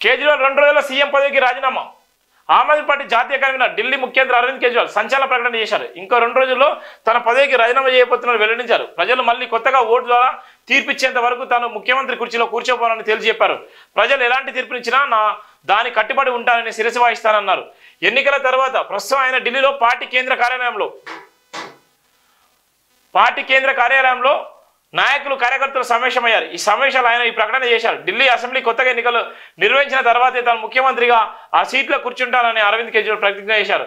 కేజ్రీవాల్ 2 రోజుల్లో సీఎం పదవికి రాజీనామా. ఆమ్ ఆద్మీ పార్టీ జాతీయ కన్వీనర్ ఢిల్లీ ముఖ్యమంత్రి అరవింద్ కేజ్రీవాల్ సంచలన ప్రకటన చేశారు. ఇంకో 2 రోజుల్లో తన పదవికి రాజీనామా చేయబోతున్నారు వెల్లడించారు. ప్రజలు మళ్ళీ కొత్తగా ఓటు ద్వారా తీర్పిచ్చేంత వరకు తాను ముఖ్యమంత్రి కుర్చీలో కూర్చోబోనని తేల్చి చెప్పారు. ప్రజలు ఎలాంటి తీర్పునిచ్చినా దాని కట్టుబడి ఉంటానని శిరసు వహిస్తానన్నారు. ఎన్నికల తర్వాత ప్రస్తుతం ఆయన ఢిల్లీలో పార్టీ కేంద్ర కార్యాలయంలో నాయకులు కార్యకర్తలు సమావేశమయ్యారు. ఈ సమావేశాలు ఆయన ఈ ప్రకటన చేశారు. ఢిల్లీ అసెంబ్లీ కొత్తగా ఎన్నికలు నిర్వహించిన తర్వాతే తాను ముఖ్యమంత్రిగా ఆ సీట్లో కూర్చుంటానని అరవింద్ కేజ్రీవాల్ ప్రతిజ్ఞ చేశారు.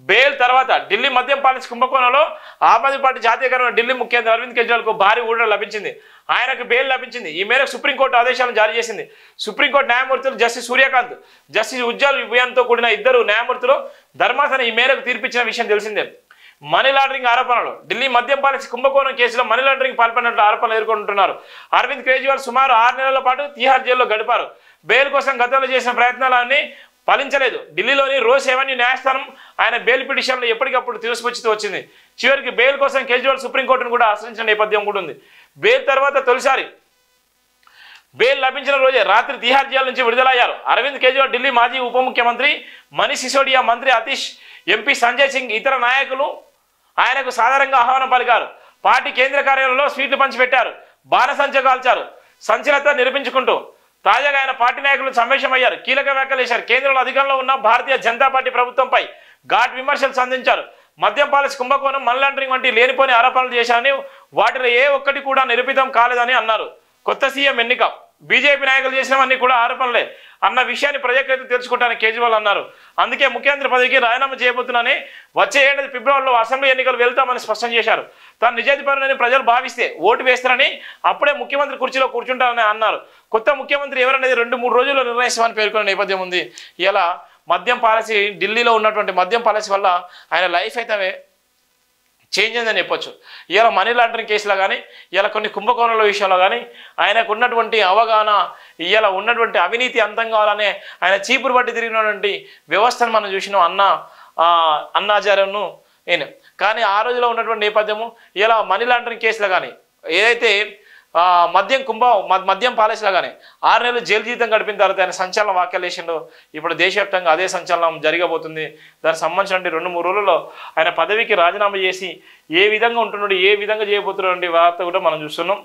బెయిల్ తర్వాత ఢిల్లీ మద్యం పాలసీ కుంభకోణంలో ఆమ్ ఆద్మీ పార్టీ జాతీయ కన్వీనర్ ఢిల్లీ ముఖ్యమంత్రి అరవింద్ కేజ్రీవాల్కు భారీ ఊరట లభించింది. ఆయనకు బెయిల్ లభించింది. ఈ మేరకు సుప్రీంకోర్టు ఆదేశాలను జారీ చేసింది. సుప్రీంకోర్టు న్యాయమూర్తులు జస్టిస్ సూర్యకాంత్, జస్టిస్ ఉజ్జల్ విభయంతో కూడిన 2 న్యాయమూర్తులు ధర్మాసనం ఈ మేరకు తీర్పిచ్చిన విషయం తెలిసిందే. మనీ లాండరింగ్ ఆరోపణలు. ఢిల్లీ మద్యం పాలసీ కుంభకోణం కేసులో మనీ లాండరింగ్ పాల్పడినట్లు ఆరోపణలు ఎదుర్కొంటున్నారు. అరవింద్ కేజ్రీవాల్ సుమారు 6 నెలల పాటు తిహార్ జైల్లో గడిపారు. బెయిల్ కోసం గతంలో చేసిన ప్రయత్నాలన్నీ ఫలించలేదు. ఢిల్లీలోని రోజ్ ఎవెన్యూ న్యాయస్థానం ఆయన బెయిల్ పిటిషన్లు ఎప్పటికప్పుడు తిరస్కరిస్తూ వచ్చింది. చివరికి బెయిల్ కోసం కేజ్రీవాల్ సుప్రీంకోర్టును కూడా ఆశ్రయించిన నేపథ్యం కూడా ఉంది. బెయిల్ తర్వాత తొలిసారి బెయిల్ లభించిన రోజే రాత్రి తిహార్ జైలు నుంచి విడుదలయ్యారు. అరవింద్ కేజ్రీవాల్ ఢిల్లీ మాజీ ఉప ముఖ్యమంత్రి మనీష్ సిసోడియా, మంత్రి అతీష్, ఎంపీ సంజయ్ సింగ్, ఇతర నాయకులు ఆయనకు సాధారణంగా ఆహ్వానం పలికారు. పార్టీ కేంద్ర కార్యాలయంలో స్వీట్లు పంచిపెట్టారు. బాణసంచ కాల్చారు. సంచలనత నిరూపించుకుంటూ తాజాగా ఆయన పార్టీ నాయకులు సమావేశమయ్యారు. కీలక వ్యాఖ్యలు చేశారు. కేంద్రంలో అధికారంలో ఉన్న భారతీయ జనతా పార్టీ ప్రభుత్వంపై ఘాట్ విమర్శలు సంధించారు. మద్యం పాలసీ కుంభకోణం, మనీ లాండరింగ్ వంటి లేనిపోని ఆరోపణలు చేశారని, వాటిలో ఏ ఒక్కటి కూడా నిరూపితం కాలేదని అన్నారు. కొత్త సీఎం ఎన్నిక, బీజేపీ నాయకులు చేసినవన్నీ కూడా ఆరోపణలే అన్న విషయాన్ని ప్రజలకైతే తెలుసుకుంటానని కేజ్రీవాల్ అన్నారు. అందుకే ముఖ్యమంత్రి పదవికి రాజీనామా చేయబోతున్నానని, వచ్చే ఏడాది ఫిబ్రవరిలో అసెంబ్లీ ఎన్నికలు వెళ్తామని స్పష్టం చేశారు. తాను నిజాయితీపరులని ప్రజలు భావిస్తే ఓటు వేస్తారని, అప్పుడే ముఖ్యమంత్రి కుర్చీలో కూర్చుంటారని అన్నారు. కొత్త ముఖ్యమంత్రి ఎవరనేది 2-3 రోజుల్లో నిర్ణయిస్తామని పేర్కొన్న నేపథ్యం ఉంది. ఇలా మద్యం పాలసీ, ఢిల్లీలో ఉన్నటువంటి మద్యం పాలసీ వల్ల ఆయన లైఫ్ అయితే చేంజ్ అయిందని చెప్పొచ్చు. ఇలా మనీ లాండరింగ్ కేసులో కానీ, ఇలా కొన్ని కుంభకోణాల విషయంలో కానీ ఆయనకు ఉన్నటువంటి అవగాహన, ఇలా ఉన్నటువంటి అవినీతి అంతం కావాలనే ఆయన చీపురు పట్టి తిరిగినటువంటి వ్యవస్థను మనం చూసినాం అన్నాచార్యను నేను. కానీ ఆ రోజులో ఉన్నటువంటి నేపథ్యము, ఇలా మనీ లాండరింగ్ కేసులో కానీ, ఏదైతే మద్యం పాలసీలో కానీ 6 నెలలు జైలు జీవితం గడిపిన తర్వాత ఆయన సంచలన వ్యాఖ్యలు చేసిండు. ఇప్పుడు దేశవ్యాప్తంగా అదే సంచలనం జరగబోతుంది. దానికి సంబంధించిన 2-3 రోజుల్లో ఆయన పదవికి రాజీనామా చేసి ఏ విధంగా ఉంటున్నాడు, ఏ విధంగా చేయబోతున్నటువంటి వార్త కూడా మనం చూస్తున్నాం.